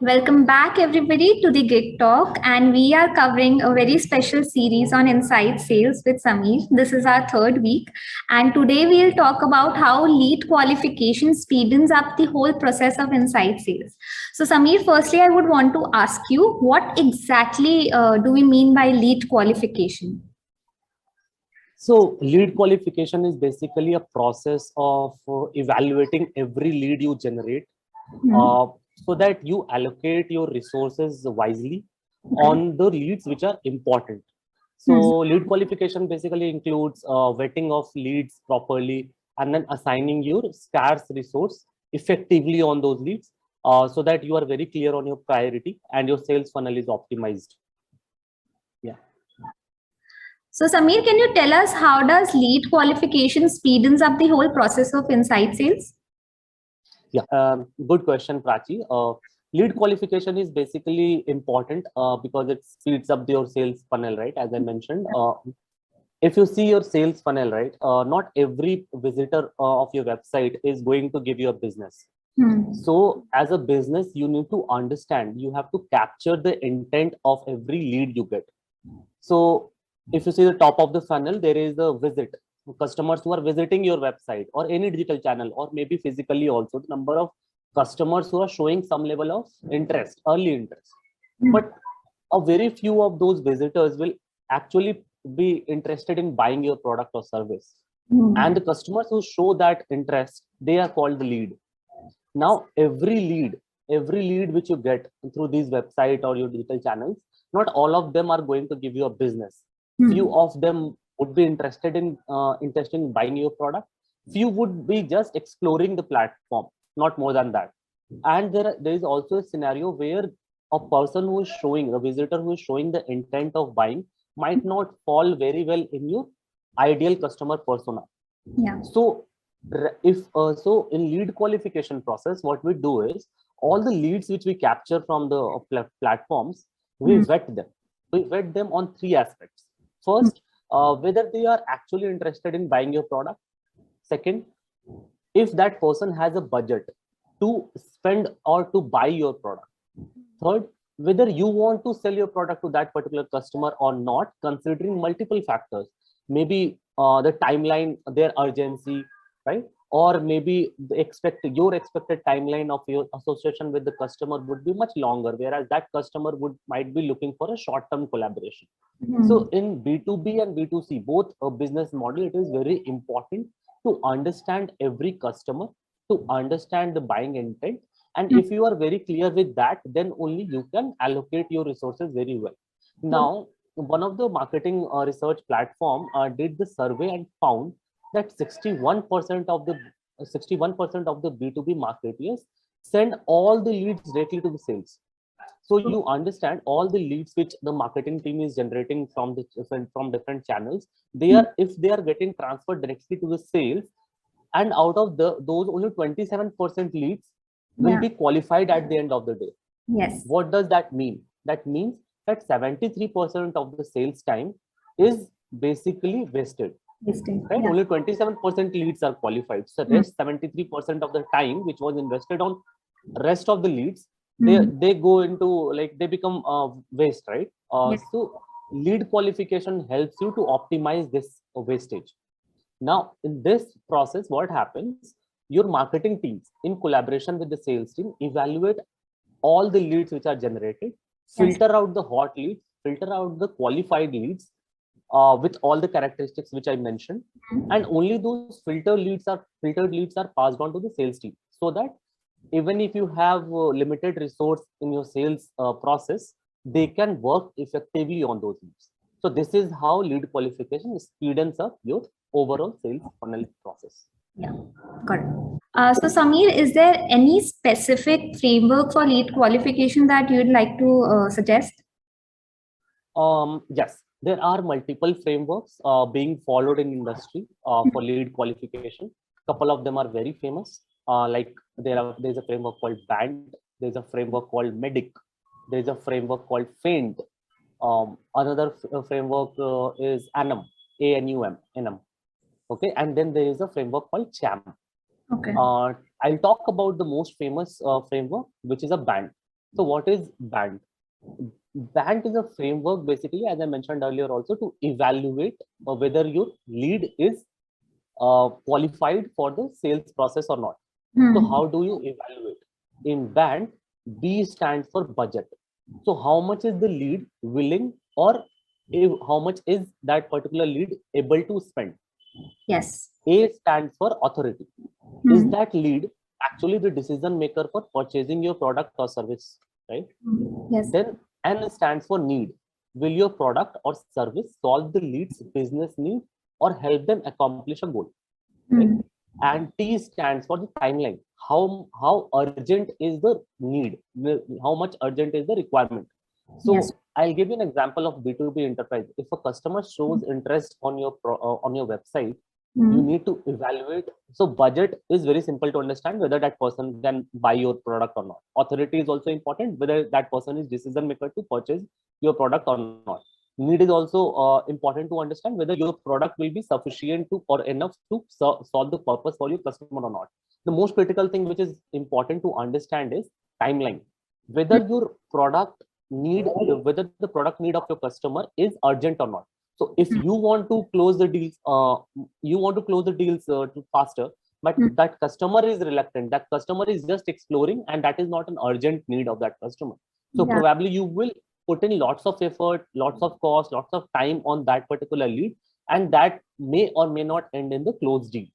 Welcome back, everybody, to the Gig Talk. And we are covering a very special series on inside sales with Sameer. This is our third week. And today we'll talk about how lead qualification speeds up the whole process of inside sales. So, Sameer, firstly, I would want to ask you what exactly do we mean by lead qualification? So lead qualification is basically a process of evaluating every lead you generate uh, so that you allocate your resources wisely Okay. on the leads which are important. So lead qualification basically includes vetting of leads properly and then assigning your scarce resource effectively on those leads so that you are very clear on your priority and your sales funnel is optimized. Yeah. So, Sameer, can you tell us how does lead qualification speeds up the whole process of inside sales? Yeah, good question, Prachi. Lead qualification is basically important because it speeds up your sales funnel, right? As I mentioned, if you see your sales funnel, right, not every visitor of your website is going to give you a business. So as a business, you need to understand, you have to capture the intent of every lead you get. So if you see the top of the funnel, there is a visit. Customers who are visiting your website or any digital channel, or maybe physically also, the number of customers who are showing some level of interest, early interest. But a very few of those visitors will actually be interested in buying your product or service. And the customers who show that interest, they are called the lead. Now, every lead which you get through these website or your digital channels, not all of them are going to give you a business. Few of them would be interested in buying your product. Few would be just exploring the platform, not more than that. And there is also a scenario where a person who is showing, a visitor who is showing the intent of buying might not fall very well in your ideal customer persona. Yeah. So so in lead qualification process, what we do is all the leads which we capture from the platforms, we vet them. We vet them on three aspects. First, whether they are actually interested in buying your product. Second, if that person has a budget to spend or to buy your product. Third, whether you want to sell your product to that particular customer or not, considering multiple factors, maybe the timeline, their urgency, right? Or maybe your expected timeline of your association with the customer would be much longer, whereas that customer might be looking for a short-term collaboration. So in B2B and B2C, both a business model, it is very important to understand every customer, to understand the buying intent. And if you are very clear with that, then only you can allocate your resources very well. Now, one of the marketing research platform did the survey and found that 61% of the B2B marketers send all the leads directly to the sales. So you understand all the leads which the marketing team is generating from different channels. They are, if they are getting transferred directly to the sales, and out of those only 27% leads will be qualified at the end of the day. Yes. What does that mean? That means that 73% of the sales time is basically wasted. Right? Only 27% leads are qualified. So rest 73% of the time which was invested on rest of the leads, they go into, like, they become waste, right? So lead qualification helps you to optimize this wastage. Now, in this process, what happens? Your marketing teams, in collaboration with the sales team, evaluate all the leads which are generated, filter out the hot leads, filter out the qualified leads with all the characteristics which I mentioned, and only those filtered leads are passed on to the sales team, so that even if you have limited resource in your sales process, they can work effectively on those leads. So this is how lead qualification speeds up your overall sales funnel process. Yeah, got it. So, Sameer, is there any specific framework for lead qualification that you'd like to suggest? Yes, there are multiple frameworks being followed in industry for lead qualification. Couple of them are very famous. Like there's a framework called BAND. There's a framework called MEDIC. There's a framework called FAINT. Another framework is ANUM, ANUM. Okay, and then there is a framework called CHAM. Okay. I'll talk about the most famous framework, which is a BAND. So what is BANT? BANT is a framework, basically, as I mentioned earlier, also to evaluate whether your lead is qualified for the sales process or not. So how do you evaluate? In BANT, B stands for budget. So how much is the lead willing, or how much is that particular lead able to spend? Yes. A stands for authority. Is that lead actually the decision maker for purchasing your product or service, right? Yes. Then N stands for need. Will your product or service solve the lead's business need or help them accomplish a goal? Right? And T stands for the timeline. How urgent is the need? How much urgent is the requirement? So Yes. I'll give you an example of B2B enterprise. If a customer shows interest on your website, you need to evaluate. So budget is very simple to understand, whether that person can buy your product or not. Authority is also important, whether that person is decision maker to purchase your product or not. Need is also important to understand, whether your product will be sufficient to or enough to solve the purpose for your customer or not. The most critical thing which is important to understand is timeline, whether your product whether the product need of your customer is urgent or not. So if you want to close the deals, faster, but that customer is reluctant, that customer is just exploring, and that is not an urgent need of that customer. So Yeah. probably you will put in lots of effort, lots of cost, lots of time on that particular lead, and that may or may not end in the closed deal.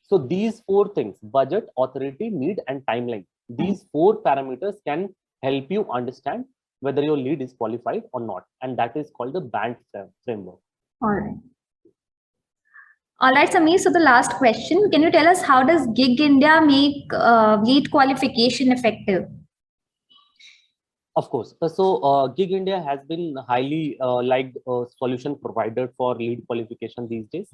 So these four things: budget, authority, need, and timeline. These four parameters can help you understand whether your lead is qualified or not, and that is called the BANT framework. All right. All right, Sameer. So the last question: can you tell us how does Gig India make lead qualification effective? Of course. Gig India has been highly liked solution provider for lead qualification these days.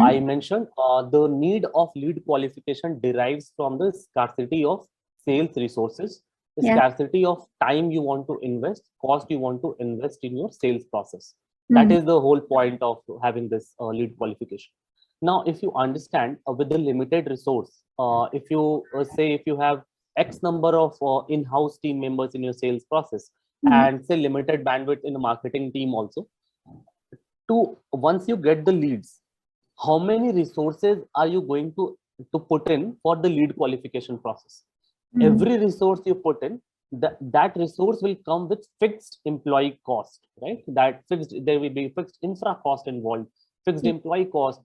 I mentioned the need of lead qualification derives from the scarcity of sales resources, the scarcity of time you want to invest, cost you want to invest in your sales process. That is the whole point of having this lead qualification. Now, if you understand with the limited resource, if you say if you have X number of in-house team members in your sales process, and say limited bandwidth in the marketing team also, to once you get the leads, how many resources are you going to put in for the lead qualification process? Every resource you put in, that resource will come with fixed employee cost, right? That fixed, there will be fixed infra cost involved, fixed employee cost,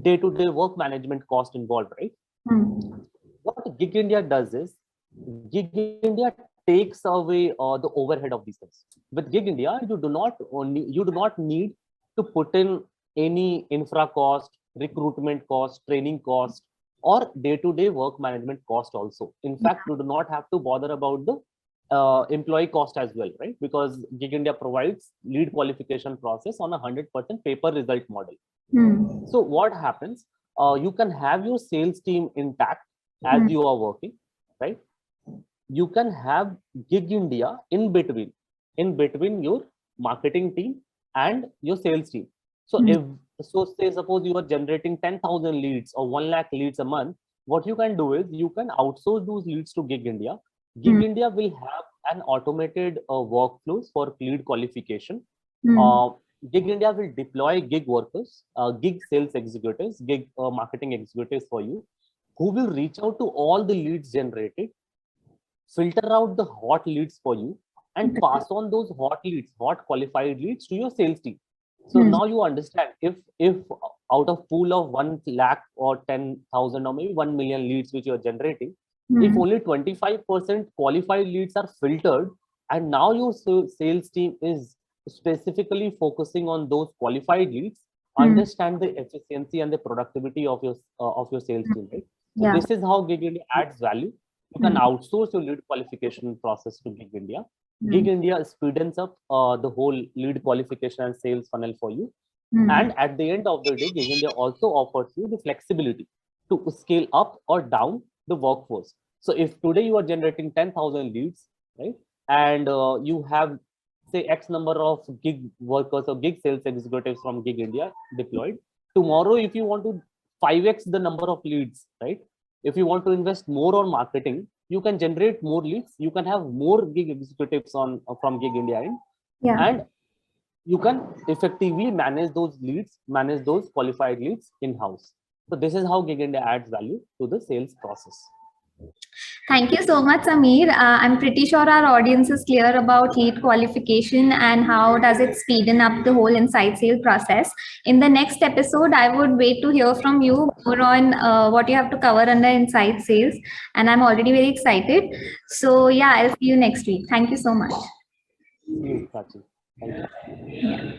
day-to-day work management cost involved, right? What Gig India does is, Gig India takes away the overhead of these things. With Gig India, you do not need to put in any infra cost, recruitment cost, training cost, or day-to-day work management cost also. In fact, you do not have to bother about the employee cost as well, right? Because Gig India provides lead qualification process on a 100% paper result model. So what happens? You can have your sales team intact as you are working, right? You can have Gig India in between your marketing team and your sales team. So say suppose you are generating 10,000 leads or 1 lakh leads a month, what you can do is you can outsource those leads to Gig India. Gig India will have an automated workflows for lead qualification. Gig India will deploy gig workers, gig sales executives, gig marketing executives for you, who will reach out to all the leads generated, filter out the hot leads for you, and pass on those hot leads, hot qualified leads, to your sales team. So now you understand, if out of pool of 1 lakh or 10,000 or maybe 1 million leads which you are generating, if only 25% qualified leads are filtered, and now your sales team is specifically focusing on those qualified leads, understand the efficiency and the productivity of your sales team, right? So this is how Gig India adds value. You can outsource your lead qualification process to Gig India. Gig India speeds up the whole lead qualification and sales funnel for you. And at the end of the day, Gig India also offers you the flexibility to scale up or down the workforce. So if today you are generating 10,000 leads, right, and you have say X number of gig workers or gig sales executives from Gig India deployed, tomorrow if you want to 5x the number of leads, right, if you want to invest more on marketing, you can generate more leads, you can have more gig executives on from Gig India end, Yeah. and you can effectively manage those leads, manage those qualified leads in-house. So this is how Gig India adds value to the sales process. Thank you so much, Sameer. I'm pretty sure our audience is clear about lead qualification and how does it speeden up the whole inside sale process. In the next episode, I would wait to hear from you more on what you have to cover under inside sales. And I'm already very excited. So yeah, I'll see you next week. Thank you so much. See you, Prachi. Thank you. Yeah.